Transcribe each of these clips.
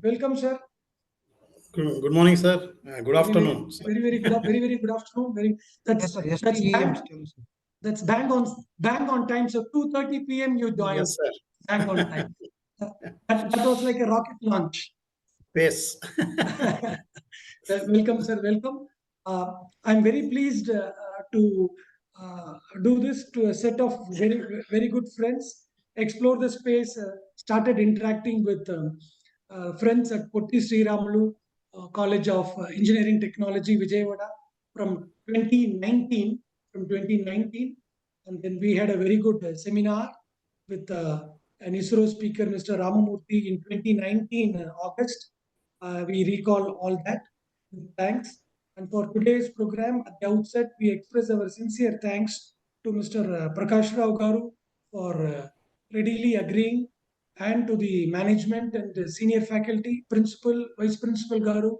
Welcome, sir. Good morning, sir. Good afternoon, sir. Very good afternoon. Yes, sir. Yes, That's PM bang, still, sir. that's bang on time. So 2:30 p.m. you joined. Yes, sir. Bang on time. That was like a rocket launch. Yes. Welcome, sir. Welcome. I'm very pleased to do this to a set of very good friends. Explore the space. Started interacting with friends at Potti Sri Ramulu College of Engineering Technology, Vijayawada, from 2019. From 2019, and then we had a very good seminar with an ISRO speaker, Mr. Ramamurthy, in 2019 August. We recall all that. Thanks. And for today's program, at the outset, we express our sincere thanks to Mr. Prakash Rao Garu for readily agreeing, and to the management and the senior faculty, principal, vice principal Garu,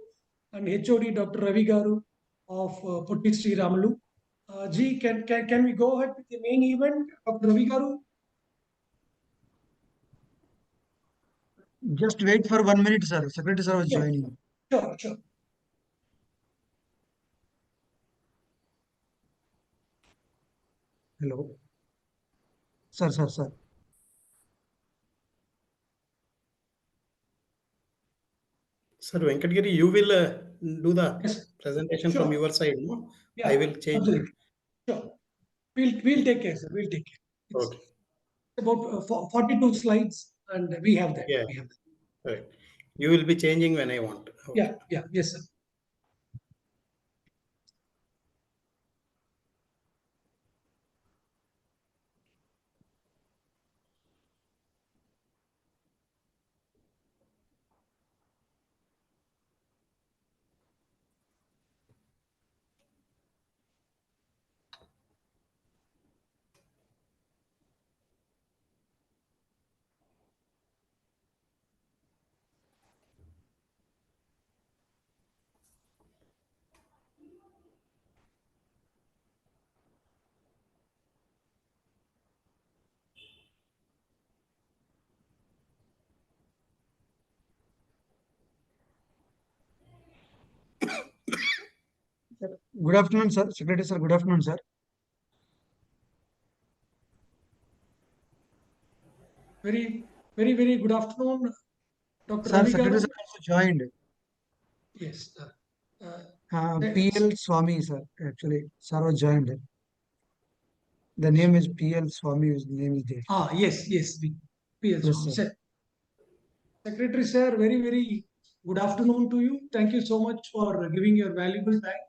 and HOD Dr. Ravi Garu of Potti Sri Ramalu. Ji, can we go ahead with the main event, Dr. Ravi Garu? Just wait for 1 minute, sir. Secretary sir was Sure. joining. Sure. Hello. Sir. Sir Venkatgiri, you will do the Yes. presentation Sure. from your side, no? Yeah, I will change. absolutely. Sure. We'll take care, sir. We'll take care. It's Okay. about 42 slides, and we have that. Yeah. We have that. Right. You will be changing when I want. Okay. Yeah. Yes, sir. Good afternoon, sir. Secretary sir, good afternoon, sir. Very good afternoon, Dr. Sir, Ravi Secretary Garu. sir also joined. Yes. PL Swami, sir. Actually, sir was joined. The name is PL Swami. His name is there. Yes. PL Yes, Swami. sir. Secretary sir, very good afternoon to you. Thank you so much for giving your valuable time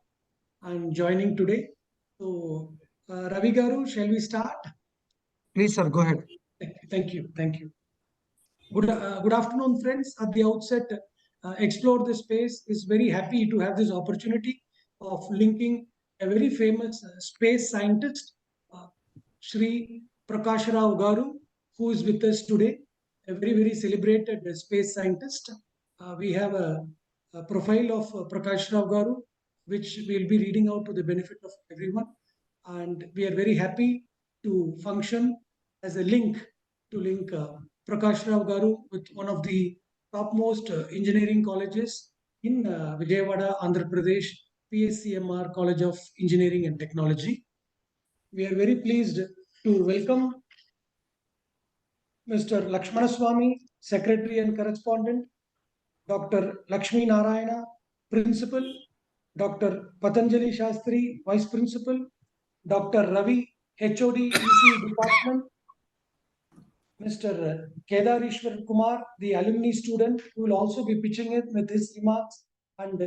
and joining today. So, Ravi Garu, shall we start? Please, sir, go ahead. Thank you. Good afternoon, friends. At the outset, Explore the Space is very happy to have this opportunity of linking a very famous space scientist, Sri Prakash Rao Garu, who is with us today, a very celebrated space scientist. We have a profile of Prakash Rao Garu, which we'll be reading out to the benefit of everyone. And we are very happy to function as a link Prakash Rao Garu with one of the topmost engineering colleges in Vijayawada, Andhra Pradesh, PSCMR College of Engineering and Technology. We are very pleased to welcome Mr. Lakshmana Swami, Secretary and Correspondent, Dr. Lakshmi Narayana, Principal, Dr. Patanjali Shastri, Vice Principal, Dr. Ravi, HOD EC Department, Mr. Kedarishwar Kumar, the alumni student, who will also be pitching in with his remarks, and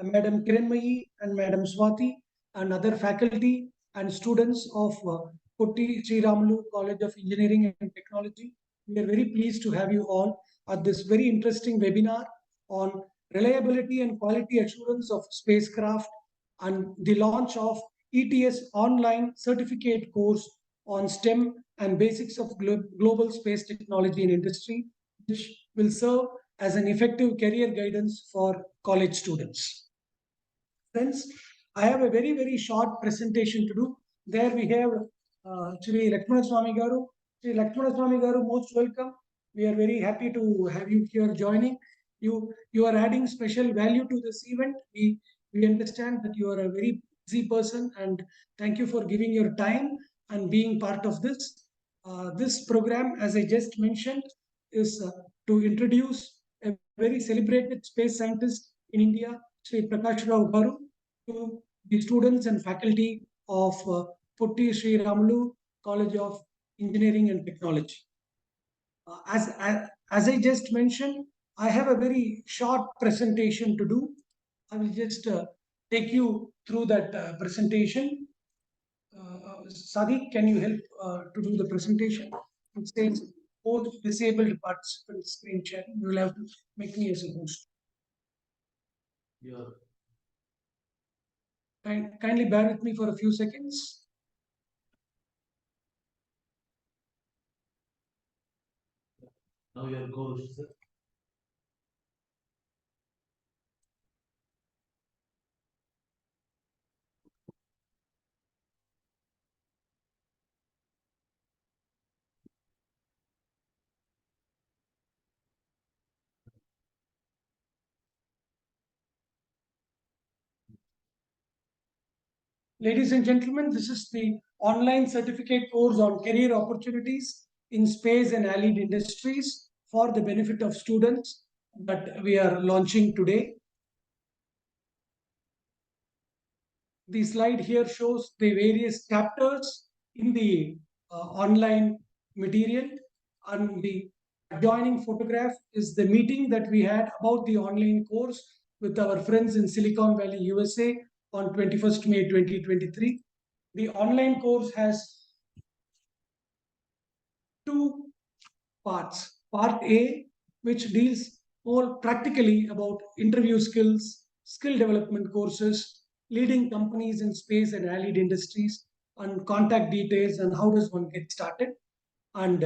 Madam Kiranmayi and Madam Swati, and other faculty and students of Potti Sri Ramulu College of Engineering and Technology. We are very pleased to have you all at this very interesting webinar on reliability and quality assurance of spacecraft, and the launch of ETS online certificate course on STEM and basics of global space technology and industry, which will serve as an effective career guidance for college students. Friends, I have a very short presentation to do. There we have Sri Lakshmana Swami Garu. Sri Lakshmana Swami Garu, most welcome. We are very happy to have you here joining. You are adding special value to this event. We understand that you are a very busy person, and thank you for giving your time and being part of this. This program, as I just mentioned, is to introduce a very celebrated space scientist in India, Sri Prakash Rao Garu, to the students and faculty of Putti Sri Ramulu College of Engineering and Technology. As I just mentioned, I have a very short presentation to do. I will just take you through that presentation. Sadiq, can you help to do the presentation? It says both disabled participants screen sharing. You will have to make me as a host. Kindly bear with me for a few seconds. Now your goals. Ladies and gentlemen, this is the online certificate course on career opportunities in space and allied industries for the benefit of students that we are launching today. The slide here shows the various chapters in the online material, and the adjoining photograph is the meeting that we had about the online course with our friends in Silicon Valley, USA on 21st May 2023. The online course has two parts. Part A, which deals more practically about interview skills, skill development courses, leading companies in space and allied industries, and contact details and how does one get started. And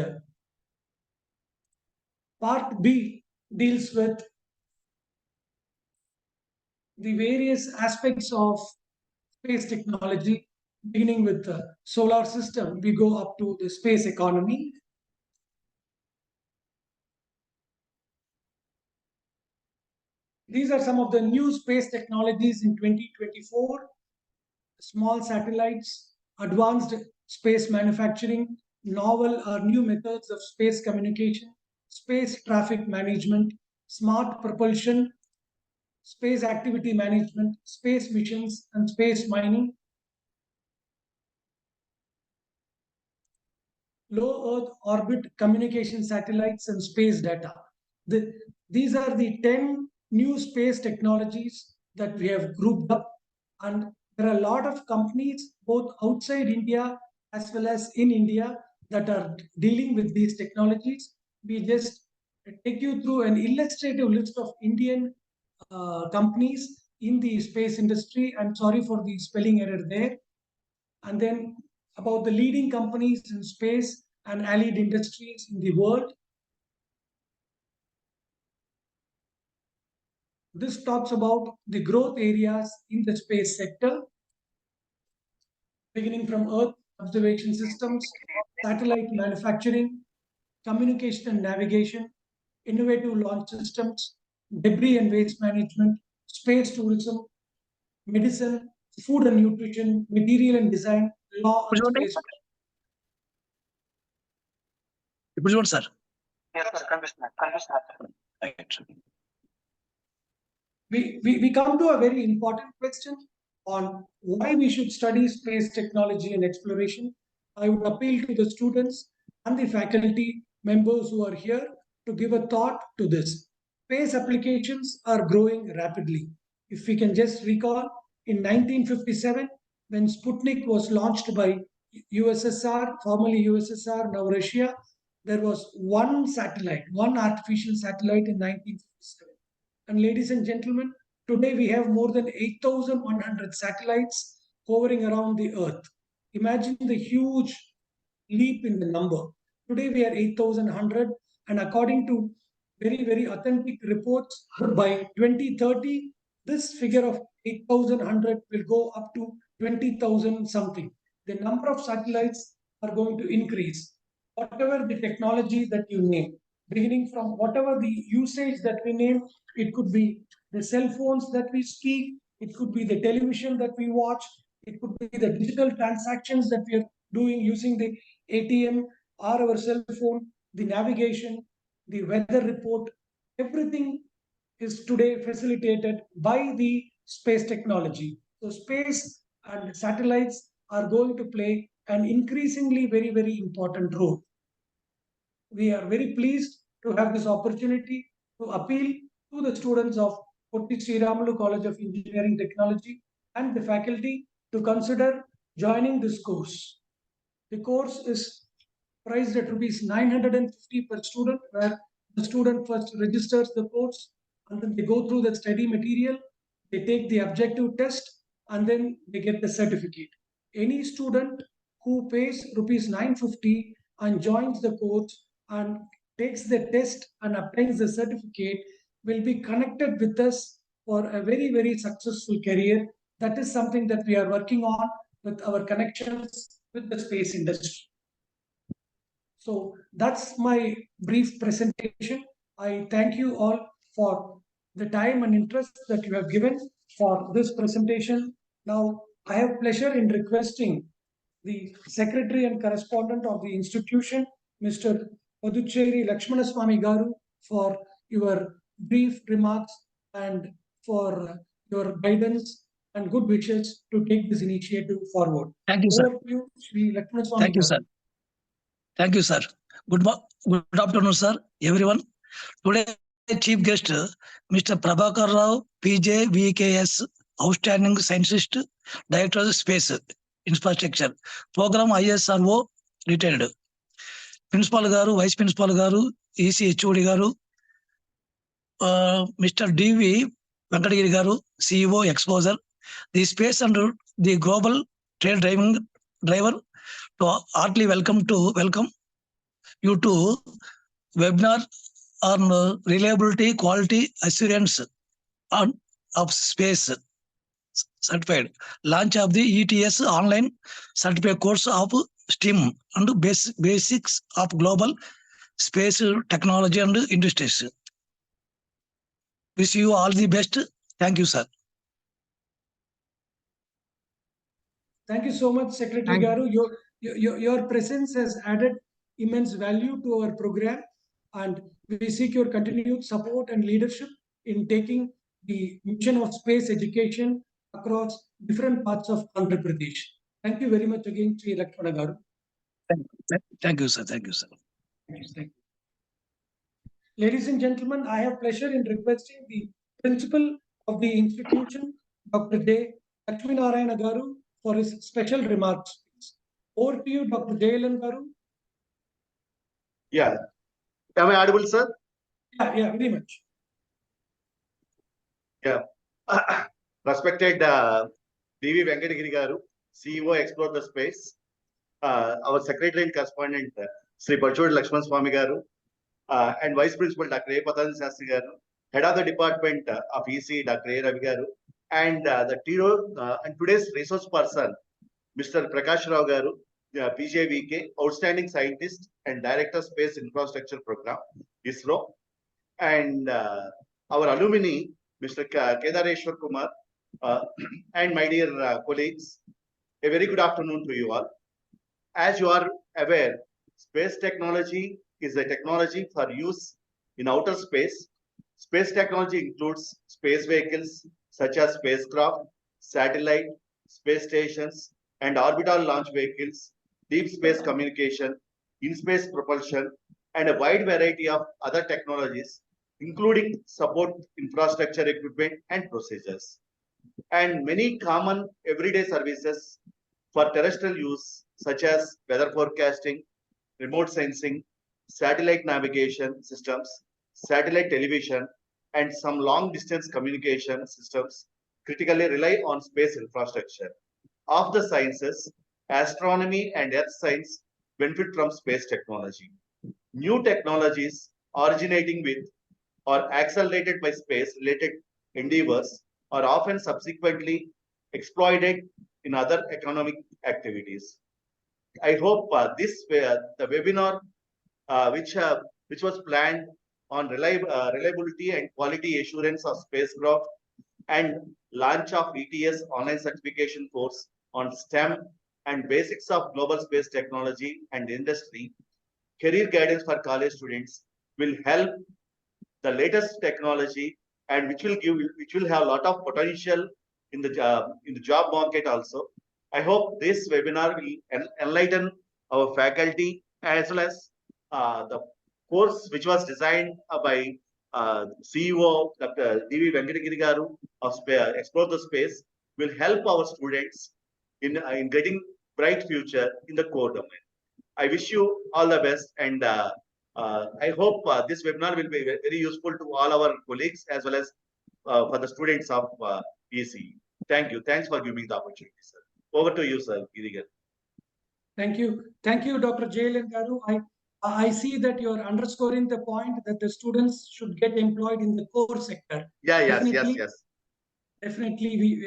Part B deals with the various aspects of space technology, beginning with the solar system. We go up to the space economy. These are some of the new space technologies in 2024: small satellites, advanced space manufacturing, novel or new methods of space communication, space traffic management, smart propulsion, space activity management, space missions, and space mining. Low Earth orbit communication satellites and space data. These are the 10 new space technologies that we have grouped up, and there are a lot of companies both outside India as well as in India that are dealing with these technologies. We just take you through an illustrative list of Indian companies in the space industry. I'm sorry for the spelling error there. And then about the leading companies in space and allied industries in the world. This talks about the growth areas in the space sector, beginning from Earth observation systems, satellite manufacturing, communication and navigation, innovative launch systems, debris and waste management, space tourism, medicine, food and nutrition, material and design, law and space. ఇప్పుడు చూడండి sir We come to a very important question on why we should study space technology and exploration. I would appeal to the students and the faculty members who are here to give a thought to this. Space applications are growing rapidly. If we can just recall, in 1957, when Sputnik was launched by USSR, formerly USSR, now Russia, there was one satellite, one artificial satellite in 1957. And ladies and gentlemen, today we have more than 8,100 satellites hovering around the Earth. Imagine the huge leap in the number. Today we are 8,100, and according to very, very authentic reports, by 2030, this figure of 8,100 will go up to 20,000 something. The number of satellites are going to increase. Whatever the technology that you name, beginning from whatever the usage that we name. It could be the cell phones that we speak, it could be the television that we watch, it could be the digital transactions that we are doing using the ATM or our cell phone, the navigation, the weather report, everything is today facilitated by the space technology. So space and satellites are going to play an increasingly very important role. We are very pleased to have this opportunity to appeal to the students of Potti Sri Ramalu College of Engineering Technology and the faculty to consider joining this course. The course is priced at rupees 950 per student, where the student first registers the course and then they go through the study material, they take the objective test, and then they get the certificate. Any student who pays rupees 950 and joins the course and takes the test and obtains the certificate will be connected with us for a very successful career. That is something that we are working on with our connections with the space industry. So that's my brief presentation. I thank you all for the time and interest that you have given for this presentation. Now, I have pleasure in requesting the Secretary and Correspondent of the institution, Mr. Paducherry Lakshmanaswamy Garu, for your brief remarks and for your guidance and good wishes to take this initiative forward. Thank you, sir. Over to you, Shri Lakshmanaswamy Thank you, Garu. sir. Thank you, sir. Good afternoon, sir, everyone. Today, chief guest, Mr. Prabhakar Rao, PJ, VKS, outstanding scientist, director of space infrastructure, program ISRO, retired. Principal Garu, Vice Principal Garu, EC HOD Garu, Mr. DV Venkatagiri Garu, CEO Exposure, the space and the global trade driver, to heartily welcome you to webinar on reliability, quality assurance of space certified. Launch of the ETS online certificate course of STEAM and basics of global space technology and industries. Wish you all the best. Thank you, sir. Thank you so much, Secretary Thank you. Garu. Your presence has added immense value to our program, and we seek your continued support and leadership in taking the mission of space education across different parts of Andhra Pradesh. Thank you very much again, Sri Lakshmana Garu. Thank you, sir. Thank you, sir. Thank you. Ladies and gentlemen, I have pleasure in requesting the principal of the institution, Dr. J. Lakshminarayana Garu, for his special remarks. Over to you, Dr. Jayalan Garu. Yeah. Am I audible, sir? Yeah, very much. Yeah. Respected DV Venkatagiri Garu, CEO Explore the Space, our Secretary and Correspondent, Sri Paducherry Lakshmanaswamy Garu, and Vice Principal Dr. A. Padan Shastri Garu, Head of the Department of EC, Dr. A. Ravi Garu, and the and today's resource person, Mr. Prakash Rao Garu, PJVK, Outstanding Scientist and Director Space Infrastructure Program, ISRO, and our alumni, Mr. Kedareshwar Kumar, and my dear colleagues, a very good afternoon to you all. As you are aware, space technology is a technology for use in outer space. Space technology includes space vehicles such as spacecraft, satellite, space stations, and orbital launch vehicles, deep space communication, in-space propulsion, and a wide variety of other technologies, including support infrastructure equipment and procedures, and many common everyday services for terrestrial use, such as weather forecasting, remote sensing, satellite navigation systems, satellite television, and some long distance communication systems critically rely on space infrastructure. Of the sciences, astronomy and earth science benefit from space technology. New technologies originating with or accelerated by space-related endeavors are often subsequently exploited in other economic activities. I hope the webinar, which which was planned on reliability and quality assurance of spacecraft and launch of ETS online certification course on STEM and basics of global space technology and industry. Career guidance for college students will help the latest technology and which will have a lot of potential in the job market also. I hope this webinar will enlighten our faculty as well as the course which was designed by CEO Dr. D.V. Venkatagiri Garu of Explore the Space will help our students in getting bright future in the core domain. I wish you all the best, and I hope this webinar will be very useful to all our colleagues as well as for the students of ECE. Thank you. Thanks for giving me the opportunity, sir. Over to you, sir. Girigan. Thank you. Thank you, Dr. Jailan Garu. I see that you are underscoring the point that the students should get employed in the core sector. Yeah, yes, Definitely, yes, yes. Definitely,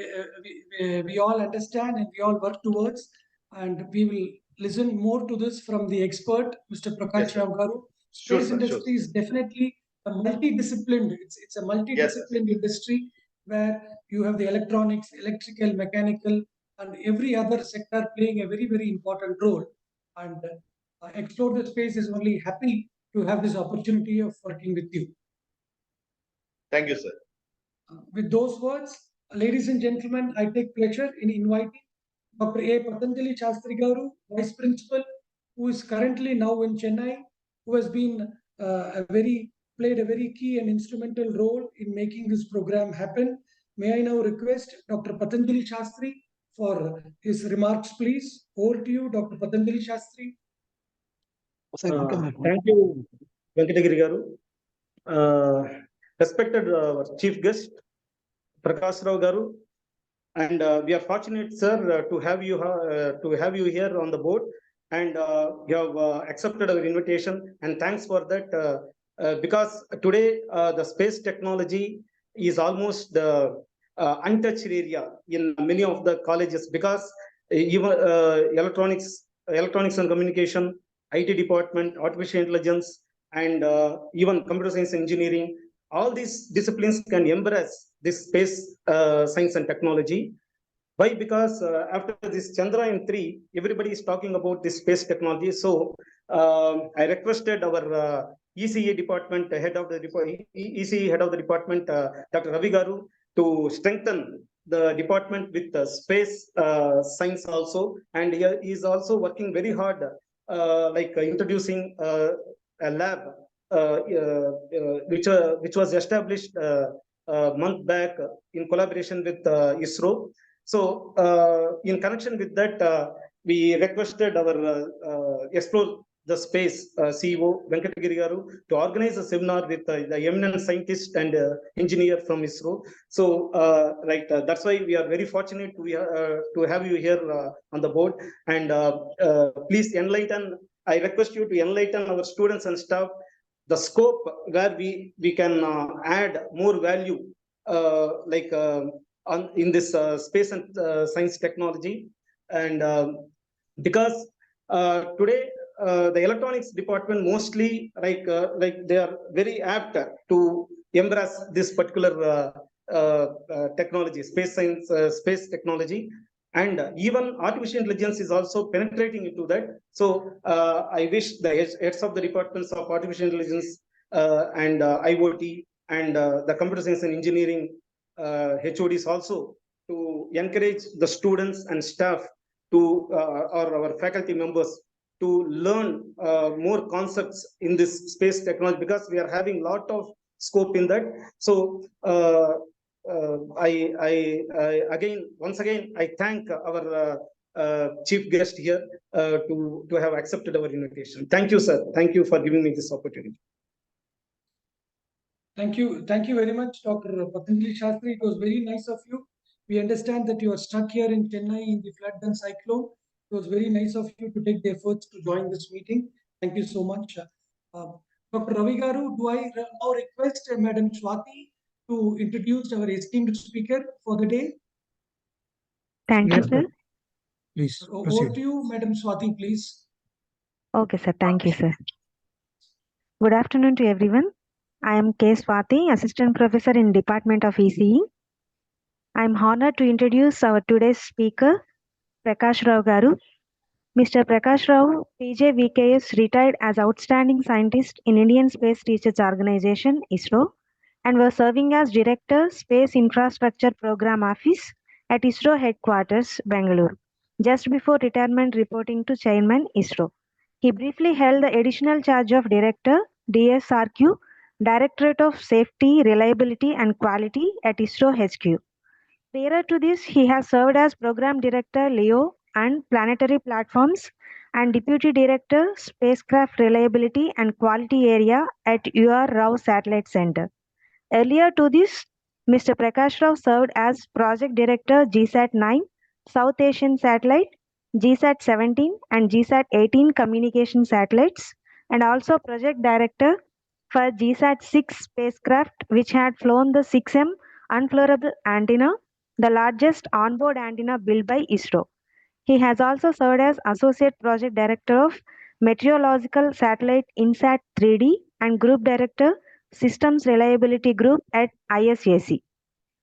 we all understand and we all work towards, and we will listen more to this from the expert, Mr. Prakash Yes, sir. Rao Garu. Sure, Space sir, industry is definitely a multidisciplined. It's a multidisciplined industry where you have the electronics, electrical, mechanical, and every other sector playing a very, very important role. And Explore the Space is only happy to have this opportunity of working with you. Thank you, sir. With those words, ladies and gentlemen, I take pleasure in inviting Dr. A. Patanjali Shastri Garu, Vice Principal, who is currently now in Chennai, who has been played a very key and instrumental role in making this program happen. May I now request Dr. Patanjali Shastri for his remarks, please. Over to you, Dr. Patanjali Shastri. Thank you, Venkatagiri Garu. Respected Chief Guest, Prakash Rao Garu, and we are fortunate, sir, to have you here on the board, and you have accepted our invitation, and thanks for that. Because today the space technology is almost the untouched area in many of the colleges, because even electronics and communication, IT department, artificial intelligence, and even computer science engineering, all these disciplines can embrace this space science and technology. Why? Because after this Chandrayaan-3, everybody is talking about this space technology. So I requested our ECE department head of the department, Dr. Ravi Garu, to strengthen the department with space science also, and he is also working very hard, introducing a lab which was established a month back in collaboration with ISRO. So in connection with that, we requested our Explore the Space CEO Venkatagiri Garu to organize a seminar with the eminent scientist and engineer from ISRO. So that's why we are very fortunate to have you here on the board, and please enlighten. I request you to enlighten our students and staff the scope where we can add more value, in this space and science technology. And because today the electronics department mostly they are very apt to embrace this particular technology, space science, space technology. And even artificial intelligence is also penetrating into that. So I wish the heads of the departments of artificial intelligence and IoT and the computer science and engineering HODs also to encourage the students and staff to or our faculty members to learn more concepts in this space technology, because we are having a lot of scope in that. So once again, I thank our chief guest here to have accepted our invitation. Thank you, sir. Thank you for giving me this opportunity. Thank you very much, Dr. Patanjali Shastri. It was very nice of you. We understand that you are stuck here in Chennai in the flood and cyclone. It was very nice of you to take the efforts to join this meeting. Thank you so much. Dr. Ravi Garu, do I now request Madam Swati to introduce our esteemed speaker for the day? Thank you, sir. Please Over to you, Madam Swati, please. Okay, sir. Thank you, sir. Good afternoon to everyone. I am K. Swati, Assistant Professor in Department of ECE. I am honored to introduce our today's speaker, Prakash Rao Garu. Mr. Prakash Rao, PJVKS, retired as Outstanding Scientist in Indian Space Research Organization, ISRO, and was serving as Director, Space Infrastructure Program Office at ISRO Headquarters, Bangalore, just before retirement reporting to Chairman ISRO. He briefly held the additional charge of Director, DSRQ, Directorate of Safety, Reliability and Quality at ISRO HQ. Prior to this, he has served as Program Director, LEO and Planetary Platforms, and Deputy Director, Spacecraft Reliability and Quality Area at UR Rao Satellite Center. Earlier to this, Mr. Prakash Rao served as Project Director, GSAT-9, South Asian Satellite, GSAT-17 and GSAT-18 communication satellites, and also Project Director for GSAT-6 spacecraft, which had flown the 6M unfloorable antenna, the largest onboard antenna built by ISRO. He has also served as Associate Project Director of Meteorological Satellite INSAT 3D and Group Director, Systems Reliability Group at ISAC.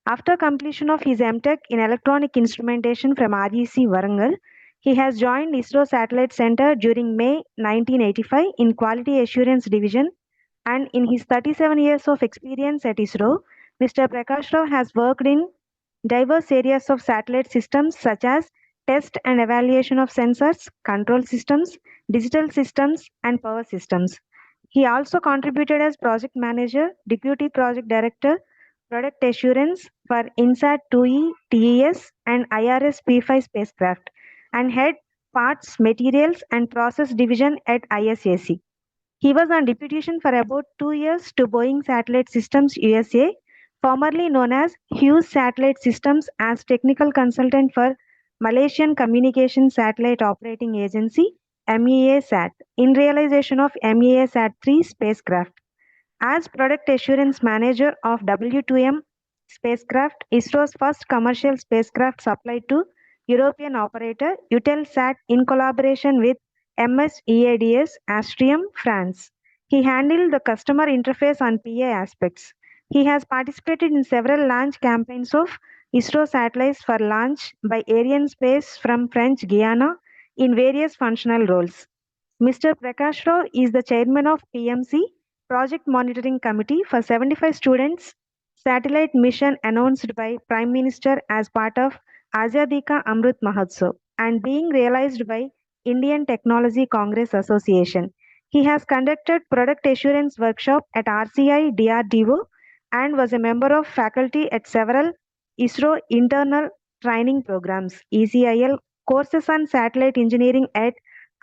After completion of his MTech in Electronic Instrumentation from REC Warangal, he has joined ISRO Satellite Center during May 1985 in Quality Assurance Division, and in his 37 years of experience at ISRO, Mr. Prakash Rao has worked in diverse areas of satellite systems such as test and evaluation of sensors, control systems, digital systems, and power systems. He also contributed as project manager, deputy project director, product assurance for INSAT 2E, TES, and IRS P5 spacecraft, and head parts, materials, and process division at ISAC. He was on deputation for about 2 years to Boeing Satellite Systems USA, formerly known as Hughes Satellite Systems, as technical consultant for Malaysian Communication Satellite Operating Agency MEASAT in realization of MEASAT 3 spacecraft. As Product Assurance Manager of W2M spacecraft, ISRO's first commercial spacecraft supplied to European operator Eutelsat in collaboration with MSEADS Astrium, France. He handled the customer interface on PA aspects. He has participated in several launch campaigns of ISRO satellites for launch by Arianespace from French Guiana in various functional roles. Mr. Prakash Rao is the chairman of PMC, Project Monitoring Committee for 75 students satellite mission announced by Prime Minister as part of Azadi Ka Amrit Mahotsav and being realized by Indian Technology Congress Association. He has conducted product assurance workshop at RCI DRDO and was a member of faculty at several ISRO internal training programs, ECIL, courses on satellite engineering at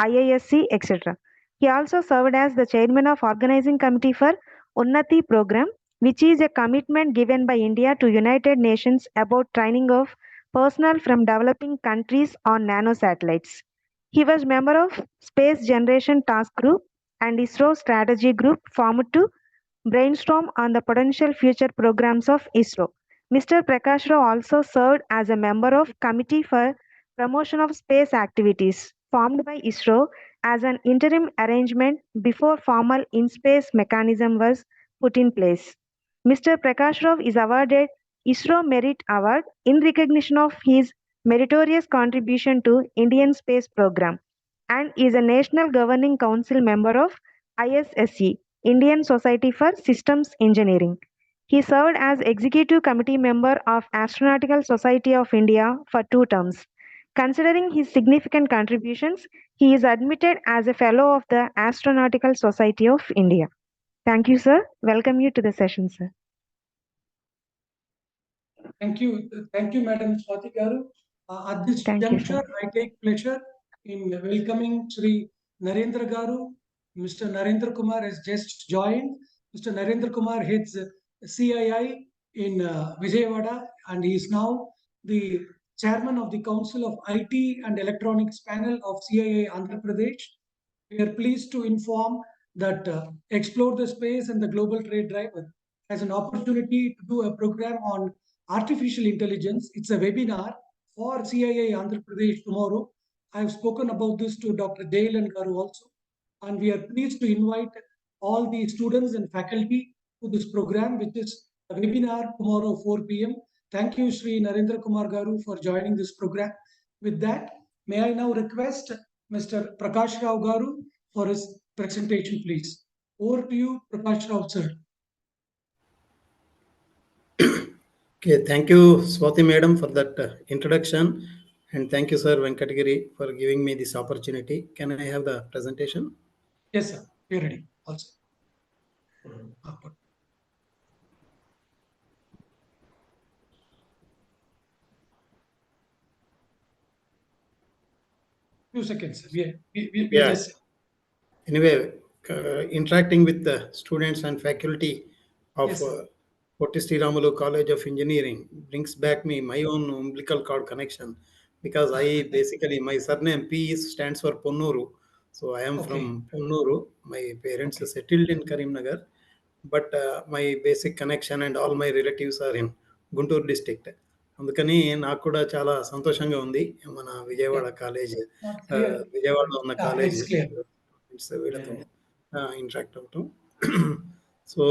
IISc, etc. He also served as the chairman of organizing committee for Unnati program, which is a commitment given by India to United Nations about training of personnel from developing countries on nanosatellites. He was member of Space Generation Task Group and ISRO Strategy Group formed to brainstorm on the potential future programs of ISRO. Mr. Prakash Rao also served as a member of Committee for Promotion of Space Activities formed by ISRO as an interim arrangement before formal in-space mechanism was put in place. Mr. Prakash Rao is awarded ISRO Merit Award in recognition of his meritorious contribution to Indian space program and is a National Governing Council member of ISSE, Indian Society for Systems Engineering. He served as Executive Committee member of Astronautical Society of India for 2 terms. Considering his significant contributions, he is admitted as a Fellow of the Astronautical Society of India. Thank you, sir. Welcome you to the session, sir. Thank you, Madam Swati Garu. At this Thank you, juncture, sir. I take pleasure in welcoming Sri Narendra Garu. Mr. Narendra Kumar has just joined. Mr. Narendra Kumar heads CII in Vijayawada, and he is now the chairman of the Council of IT and Electronics Panel of CII Andhra Pradesh. We are pleased to inform that Explore the Space and the Global Trade Driver has an opportunity to do a program on artificial intelligence. It's a webinar for CII Andhra Pradesh tomorrow. I have spoken about this to Dr. Dale and Garu also, and we are pleased to invite all the students and faculty to this program, which is a webinar tomorrow 4 p.m. Thank you, Sri Narendra Kumar Garu, for joining this program. With that, may I now request Mr. Prakash Rao Garu for his presentation, please. Over to you, Prakash Rao, sir. Okay, thank you, Swati Madam, for that introduction. And thank you, Sir Venkatagiri, for giving me this opportunity. Can I have the presentation? Yes, sir. We're ready. Also. Few seconds, sir. We Yeah. listen. Anyway, interacting with the students and faculty of Yes, sir. Potti Sriramulu College of Engineering brings back me my own umbilical cord connection, because I basically, my surname stands for Ponnuru. So I am Okay. from Ponnuru. My parents Okay. are settled in Karimnagar, but my basic connection and all my relatives are in Guntur district. అందుకని నాకు కూడా చాలా సంతోషంగా ఉంది మన Vijayawada college, Not clear. విజయవాడలో ఉన్న college It's clear. వీళ్ళతో ఇంటరాక్ట్ అవటం. So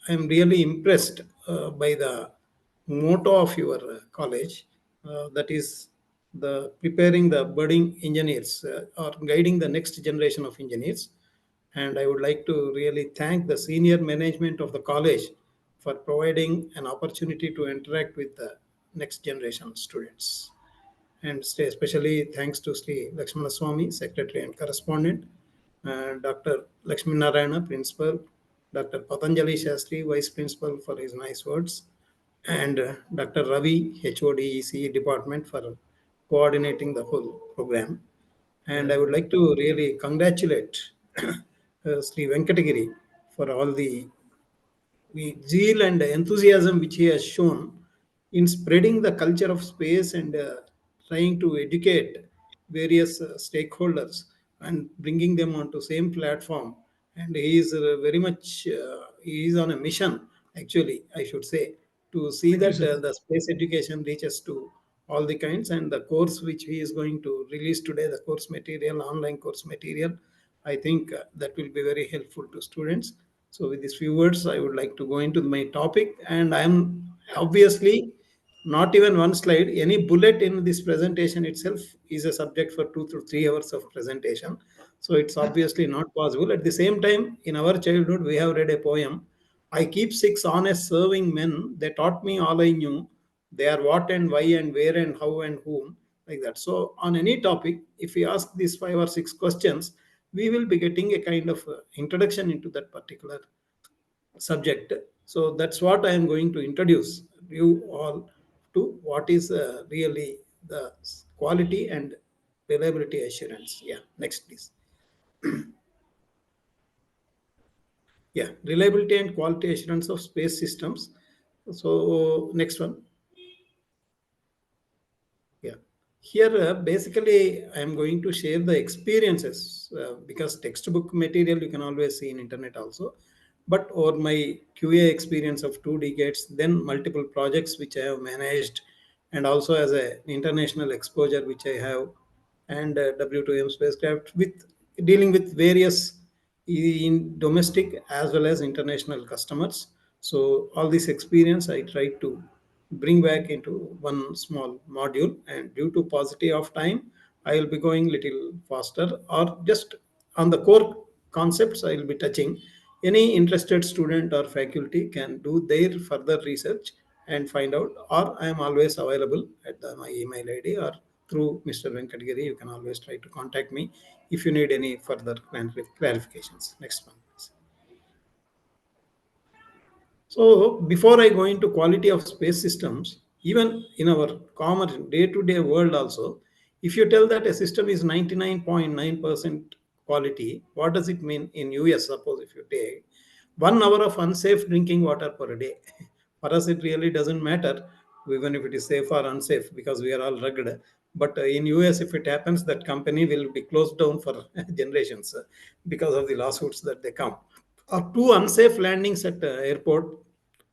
I'm really impressed by the motto of your college, that is the preparing the budding engineers, or guiding the next generation of engineers. And I would like to really thank the senior management of the college for providing an opportunity to interact with the next generation students. And especially thanks to Sri Lakshmana Swami, Secretary and Correspondent, Dr. Lakshmi Narayana, Principal, Dr. Patanjali Shastri, Vice Principal, for his nice words, and Dr. Ravi, HOD ECE Department, for coordinating the whole program. And I would like to really congratulate Sri Venkatagiri for all the zeal and enthusiasm which he has shown in spreading the culture of space, and trying to educate various stakeholders and bringing them onto same platform. And he is very much he is on a mission, actually I should say, to see Thank you, that sir. the space education reaches to all the kinds. And the course which he is going to release today, the course material, online course material, I think that will be very helpful to students. So with these few words, I would like to go into my topic. And I am obviously not even one slide, any bullet in this presentation itself is a subject for 2 to 3 hours of presentation. So it's obviously not possible. At the same time, in our childhood, we have read a poem. I keep 6 honest serving men. They taught me all I knew. They are what and why and where and how and whom, like that. So on any topic, if we ask these 5 or 6 questions, we will be getting a kind of introduction into that particular subject. So that's what I am going to introduce you all to, what is really the quality and reliability assurance. Yeah, next please. Yeah, reliability and quality assurance of space systems. So next one. Yeah. Here, basically, I am going to share the experiences, because textbook material you can always see in internet also. But over my QA experience of 2 decades, then multiple projects which I have managed, and also as an international exposure which I have, and W2M spacecraft, with dealing with various in domestic as well as international customers. So all this experience I try to bring back into one small module, and due to paucity of time, I will be going little faster, or just on the core concepts I will be touching. Any interested student or faculty can do their further research and find out, or I am always available at my email ID, or through Mr. Venkatagiri. You can always try to contact me if you need any further clarifications. Next one, please. So before I go into quality of space systems, even in our common day-to-day world also, if you tell that a system is 99.9% quality, what does it mean in US? Suppose if you take 1 hour of unsafe drinking water per day, for us it really doesn't matter, even if it is safe or unsafe, because we are all rugged. But in US, if it happens, that company will be closed down for generations because of the lawsuits that they come. Or 2 unsafe landings at airport,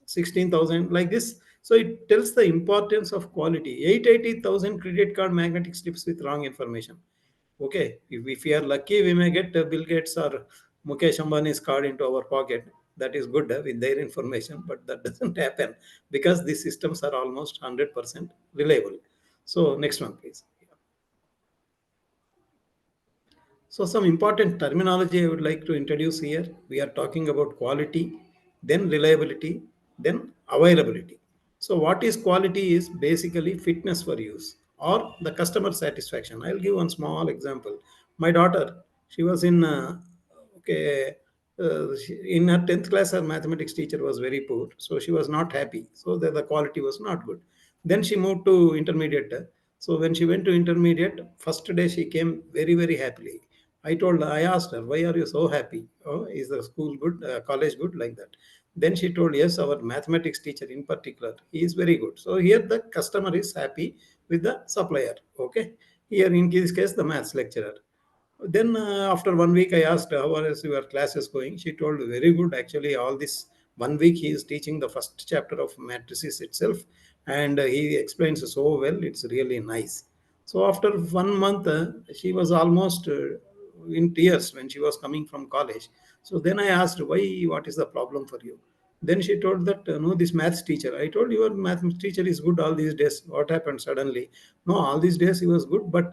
16,000, like this. So it tells the importance of quality. 880,000 credit card magnetic strips with wrong information. Okay, if we are lucky, we may get Bill Gates or Mukesh Ambani's card into our pocket. That is good with their information, but that doesn't happen because these systems are almost 100% reliable. So next one, please. So some important terminology I would like to introduce here. We are talking about quality, then reliability, then availability. So what is quality is basically fitness for use or the customer satisfaction. I'll give one small example. My daughter, she was in okay in her 10th class, her mathematics teacher was very poor, so she was not happy. So the quality was not good. Then she moved to intermediate. So when she went to intermediate, first day she came very, very happily. I asked her, why are you so happy? Oh, is the school good, college good, like that? Then she told, yes, our mathematics teacher in particular, he is very good. So here the customer is happy with the supplier. Okay. Here in this case, the maths lecturer. Then after 1 week, I asked, how are your classes going? She told, very good. Actually, all this 1 week, he is teaching the first chapter of matrices itself. And he explains so well. It's really nice. So after 1 month, she was almost in tears when she was coming from college. So then I asked, why, what is the problem for you? Then she told that, no, this maths teacher. I told, your maths teacher is good all these days. What happened suddenly? No, all these days he was good, but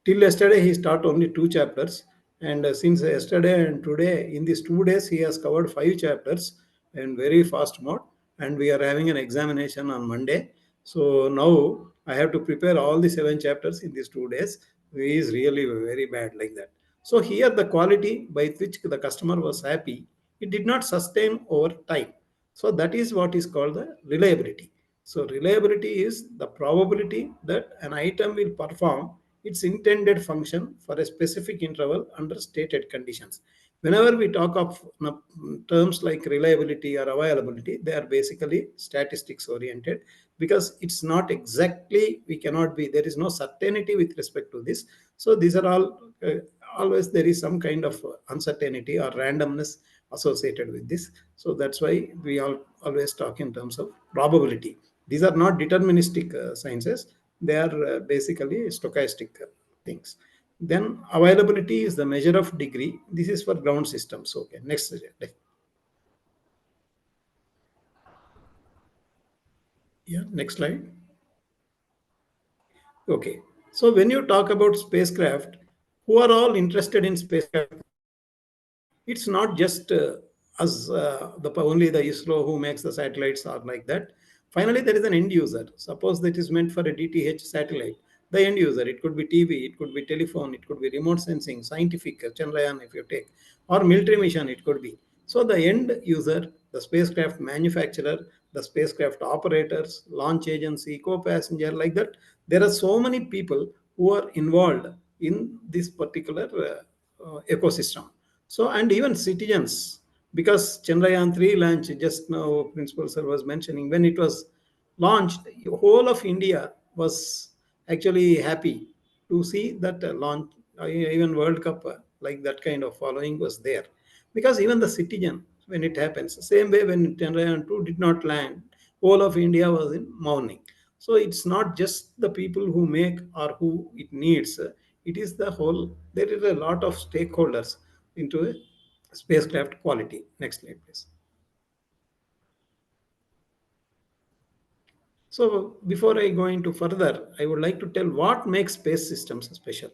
till yesterday, he taught only 2 chapters. And since yesterday and today, in these 2 days, he has covered 5 chapters in very fast mode. And we are having an examination on Monday. So now I have to prepare all the 7 chapters in these 2 days. He is really very bad like that. So here, the quality by which the customer was happy, it did not sustain over time. So that is what is called the reliability. So reliability is the probability that an item will perform its intended function for a specific interval under stated conditions. Whenever we talk of terms like reliability or availability, they are basically statistics oriented because it's not exactly, we cannot be, there is no certainty with respect to this. So these are all, always there is some kind of uncertainty or randomness associated with this. So that's why we all always talk in terms of probability. These are not deterministic sciences, they are basically stochastic things. Then availability is the measure of degree. This is for ground systems. Okay, next slide. Yeah, next slide. Okay, so when you talk about spacecraft, who are all interested in spacecraft? It's not just us, the only the ISRO who makes the satellites or like that. Finally, there is an end user. Suppose that is meant for a DTH satellite. The end user, it could be TV, it could be telephone, it could be remote sensing, scientific, Chandrayaan if you take, or military mission, it could be. So the end user, the spacecraft manufacturer, the spacecraft operators, launch agency, co-passenger, like that. There are so many people who are involved in this particular ecosystem. So, and even citizens, because Chandrayaan 3 launch, just now Principal Sir was mentioning, when it was launched, whole of India was actually happy to see that launch, even World Cup, like that kind of following was there. Because even the citizen, when it happens, same way when Chandrayaan 2 did not land, whole of India was in mourning. So it's not just the people who make or who it needs, it is the whole, there is a lot of stakeholders into a spacecraft quality. Next slide, please. So before I go into further, I would like to tell what makes space systems special.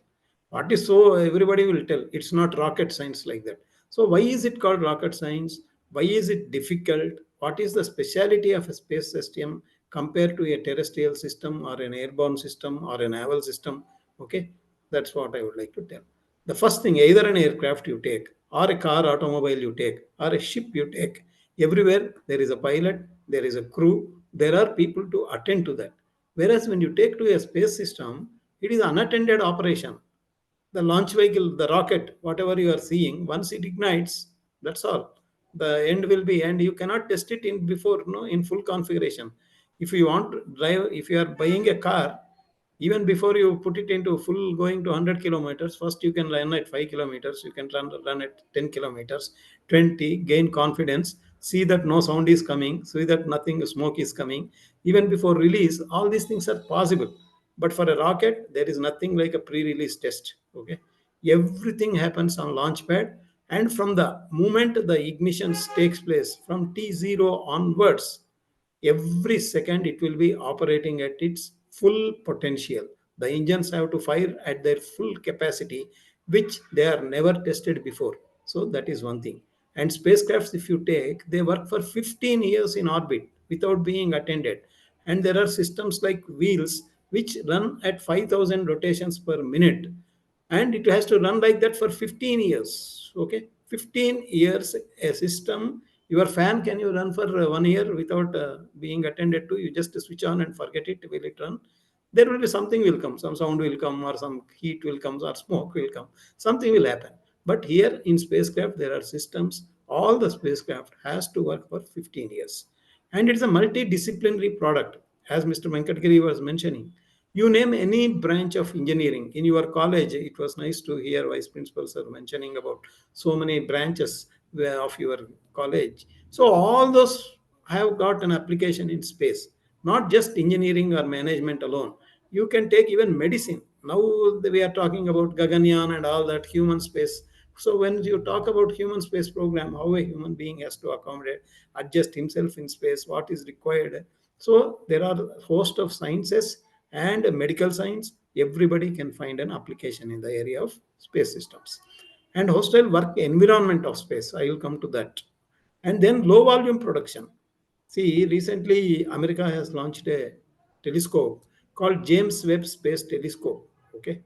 What is so everybody will tell it's not rocket science like that. So why is it called rocket science? Why is it difficult? What is the speciality of a space system compared to a terrestrial system or an airborne system or a naval system? Okay, that's what I would like to tell. The first thing, either an aircraft you take, or a car, automobile you take, or a ship you take, everywhere there is a pilot, there is a crew, there are people to attend to that. Whereas when you take to a space system, it is unattended operation. The launch vehicle, the rocket, whatever you are seeing, once it ignites, that's all. The end will be, and you cannot test it in before, no, in full configuration. If you want to drive, if you are buying a car, even before you put it into full going to 100 kilometers, first you can run at 5 kilometers, you can run at 10 kilometers, 20, gain confidence, see that no sound is coming, see that nothing, smoke is coming. Even before release, all these things are possible. But for a rocket, there is nothing like a pre-release test. Okay, everything happens on launch pad, And from the moment the ignition takes place from T0 onwards, every second it will be operating at its full potential. The engines have to fire at their full capacity, which they are never tested before. So that is one thing. And spacecrafts, if you take, they work for 15 years in orbit without being attended. And there are systems like wheels which run at 5,000 rotations per minute, and it has to run like that for 15 years. Okay, 15 years a system. Your fan, can you run for 1 year without being attended to? You just switch on and forget it. Will it run? There will be something will come, some sound will come, or some heat will come, or smoke will come, something will happen. But here in spacecraft there are systems, all the spacecraft has to work for 15 years. And it's a multidisciplinary product, as Mr. Venkatgiri was mentioning. You name any branch of engineering in your college. It was nice to hear vice principals are mentioning about so many branches of your college. So all those have got an application in space, not just engineering or management alone. You can take even medicine. Now we are talking about Gaganyaan and all that human space. So when you talk about human space program, how a human being has to accommodate, adjust himself in space, what is required. So there are a host of sciences and medical science. Everybody can find an application in the area of space systems. And hostile work environment of space, I will come to that. And then low volume production. See, recently America has launched a telescope called James Webb Space Telescope. Okay,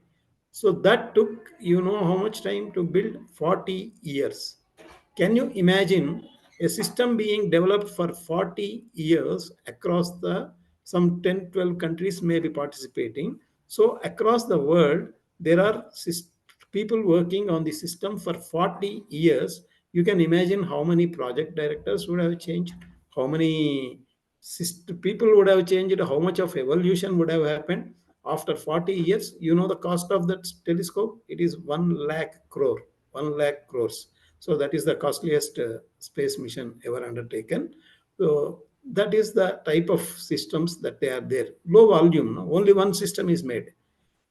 so that took, you know how much time to build? 40 years. Can you imagine a system being developed for 40 years across the some 10, 12 countries may be participating. So across the world, there are people working on the system for 40 years. You can imagine how many project directors would have changed, how many people would have changed, how much of evolution would have happened after 40 years. You know the cost of that telescope? It is 1 lakh crore, 1 lakh crores. So that is the costliest space mission ever undertaken. So that is the type of systems that they are there. Low volume, no? Only one system is made.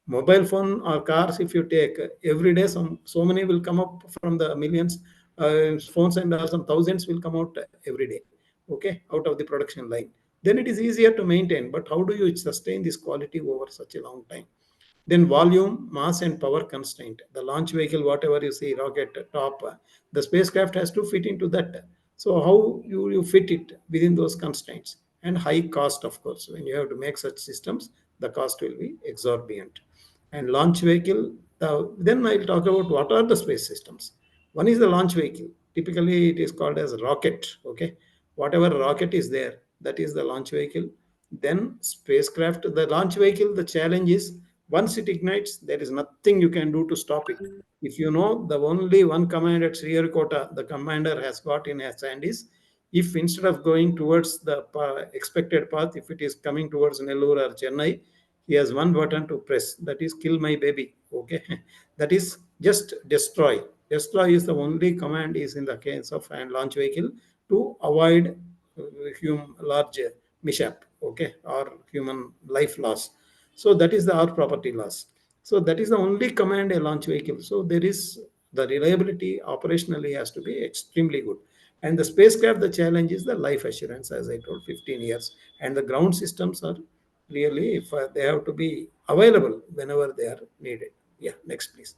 Mobile phone or cars, if you take, every day so many will come up from the millions. Phones and some thousands will come out every day, okay, out of the production line. Then it is easier to maintain, but how do you sustain this quality over such a long time? Then volume, mass, and power constraint. The launch vehicle, whatever you see, rocket top, the spacecraft has to fit into that. So how you fit it within those constraints? And high cost, of course. When you have to make such systems, the cost will be exorbitant. And launch vehicle, then I'll talk about what are the space systems. One is the launch vehicle. Typically, it is called as rocket. Okay, whatever rocket is there, that is the launch vehicle. Then spacecraft, the launch vehicle, the challenge is once it ignites, there is nothing you can do to stop it. If you know, the only one command at Sriharikota, the commander has got in his hand is, if instead of going towards the expected path, if it is coming towards Nellore or Chennai, he has one button to press, that is kill my baby. Okay, that is just destroy. Destroy is the only command is in the case of a launch vehicle to avoid large mishap, okay, or human life loss. So that is the our property loss. So that is the only command a launch vehicle. So there is the reliability operationally has to be extremely good. And the spacecraft, the challenge is the life assurance, as I told, 15 years. And the ground systems are really, if they have to be available whenever they are needed. Yeah, next please.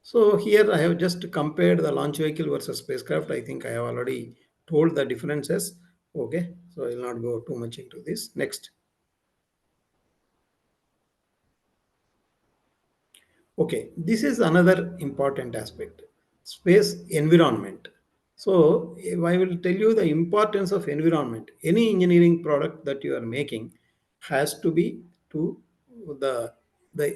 So here I have just compared the launch vehicle versus spacecraft. I think I have already told the differences. Okay, so I will not go too much into this. Next. Okay, this is another important aspect, space environment. So if I will tell you the importance of environment. Any engineering product that you are making has to be to the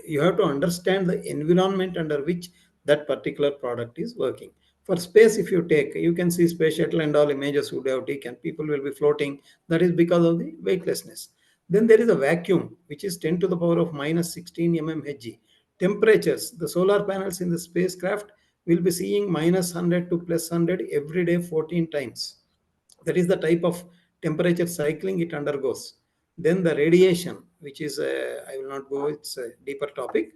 you have to understand the environment under which that particular product is working. For space, if you take, you can see space shuttle and all images would have taken. People will be floating. That is because of the weightlessness. Then there is a vacuum, which is 10 to the power of minus 16 mmHg. Temperatures, the solar panels in the spacecraft will be seeing minus 100 to plus 100 every day 14 times. That is the type of temperature cycling it undergoes. Then the radiation, which is I will not go, it's a deeper topic.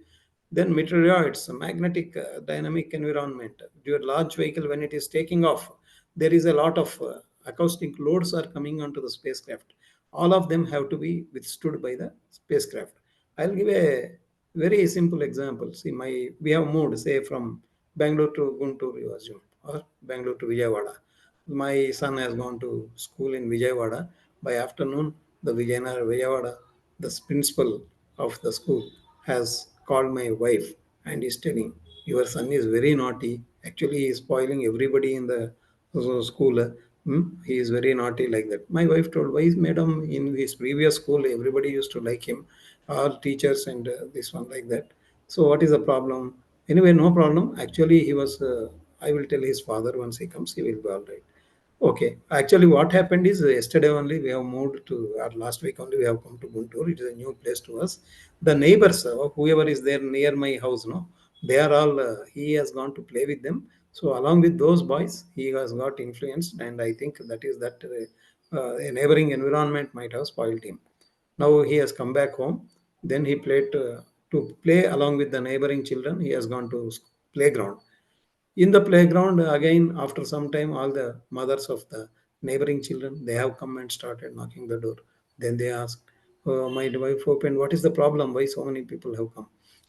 Then meteoroids, magnetic dynamic environment. Your large vehicle, when it is taking off, there is a lot of acoustic loads are coming onto the spacecraft. All of them have to be withstood by the spacecraft. I'll give a very simple example. See, we have moved, say, from Bangalore to Guntur, you assume, or Bangalore to Vijayawada. My son has gone to school in Vijayawada. By afternoon, the Vijayawada, the principal of the school, has called my wife and is telling, your son is very naughty. Actually, he is spoiling everybody in the school. He is very naughty like that. My wife told, why is madam in his previous school, everybody used to like him, all teachers and this one like that. So what is the problem? Anyway, no problem. Actually, he was, I will tell his father once he comes, he will be all right. Okay. Actually, what happened is yesterday only we have moved to, or last week only we have come to Guntur. It is a new place to us. The neighbors, whoever is there near my house, no, they are all, he has gone to play with them. So along with those boys, he has got influenced, and I think that is that a neighboring environment might have spoiled him. Now he has come back home. Then he played to play along with the neighboring children. He has gone to playground. In the playground, again, after some time, all the mothers of the neighboring children, they have come and started knocking the door. Then they asked, my wife opened, what is the problem? Why so many people have come?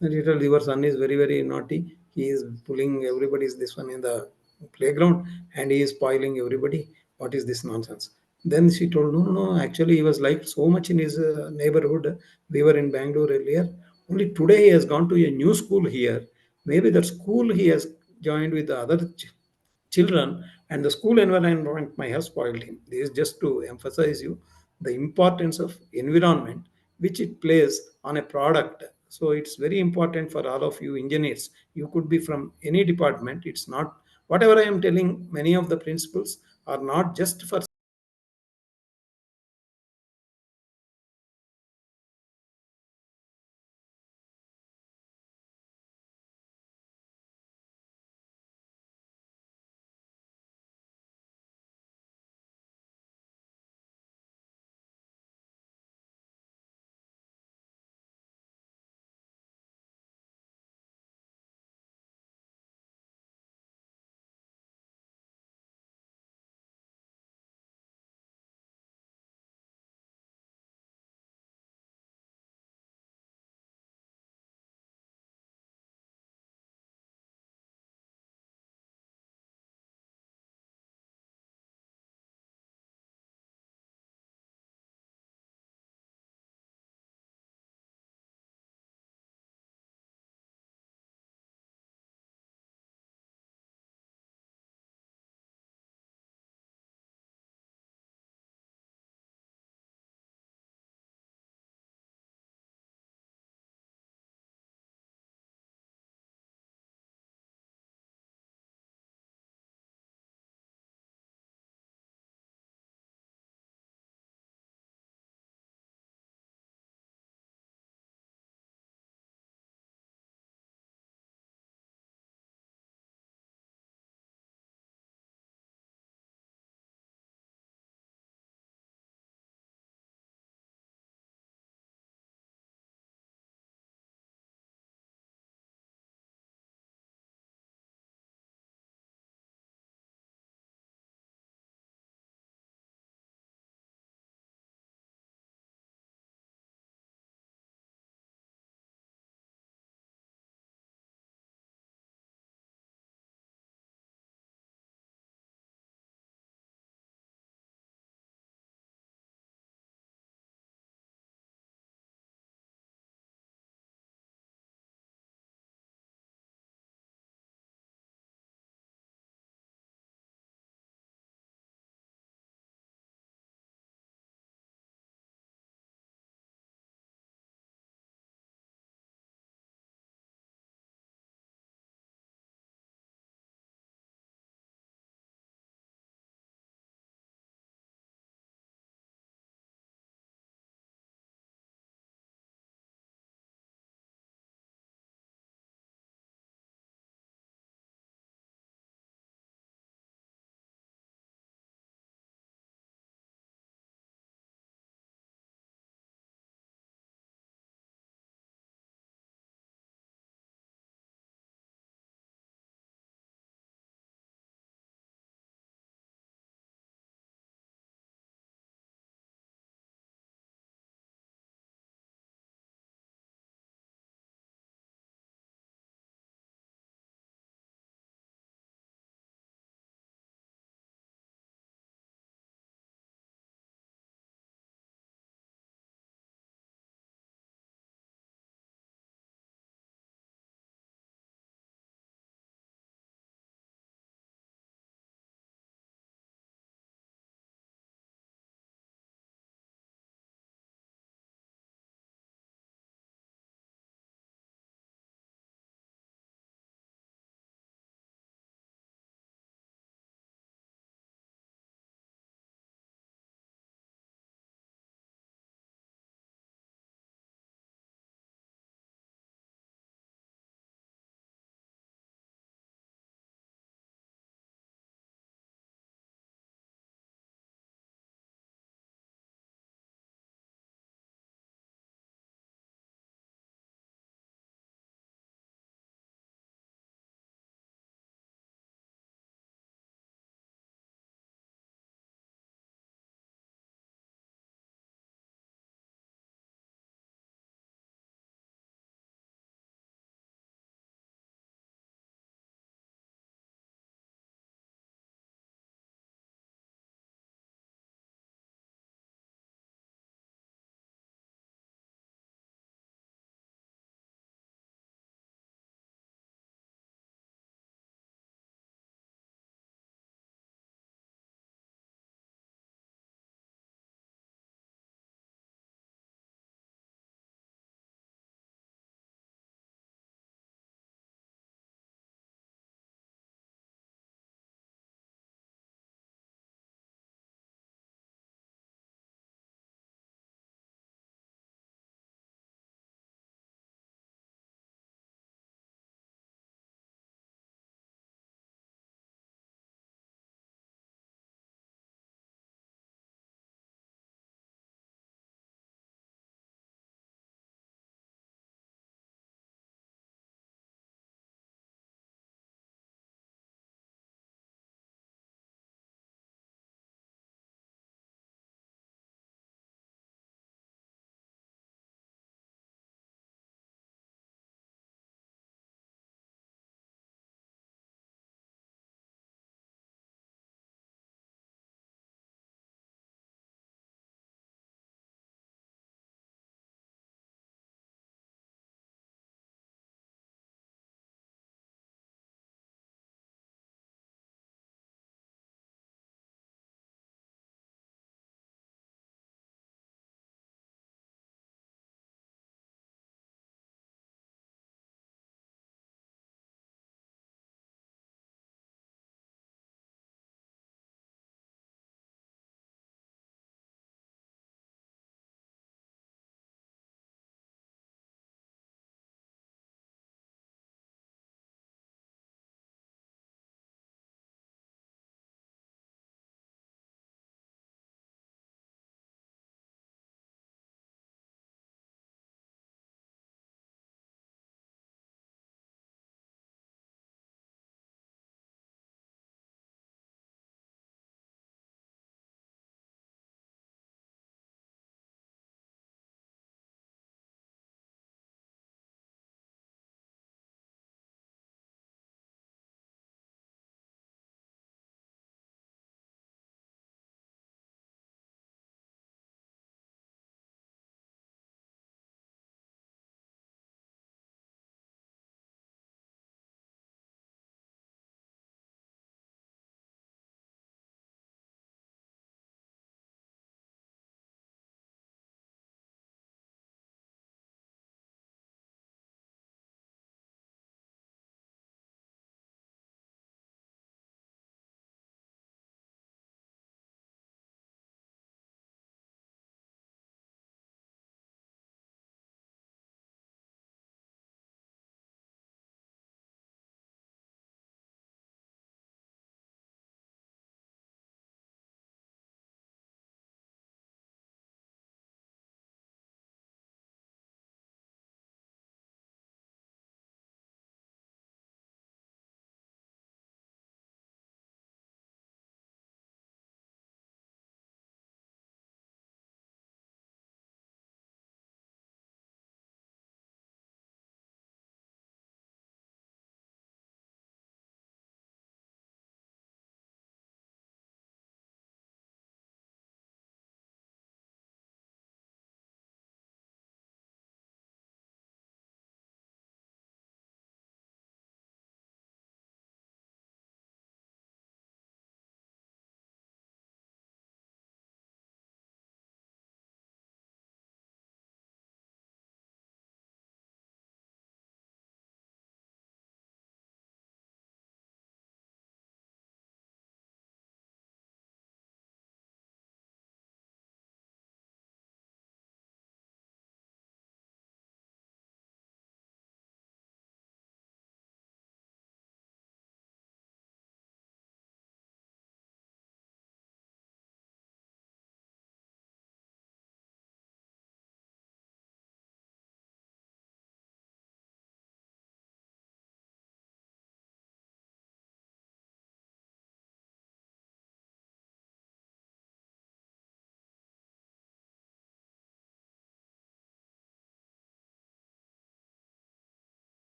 And he told, your son is very, very naughty. He is pulling everybody's this one in the playground and he is spoiling everybody. What is this nonsense? Then she told, no, no, no. Actually, he was liked so much in his neighborhood. We were in Bangalore earlier. Only today he has gone to a new school here. Maybe that school he has joined with the other children, and the school environment might have spoiled him. This is just to emphasize you the importance of environment which it plays on a product. So it's very important for all of you engineers. You could be from any department. It's not whatever I am telling. Many of the principles are not just for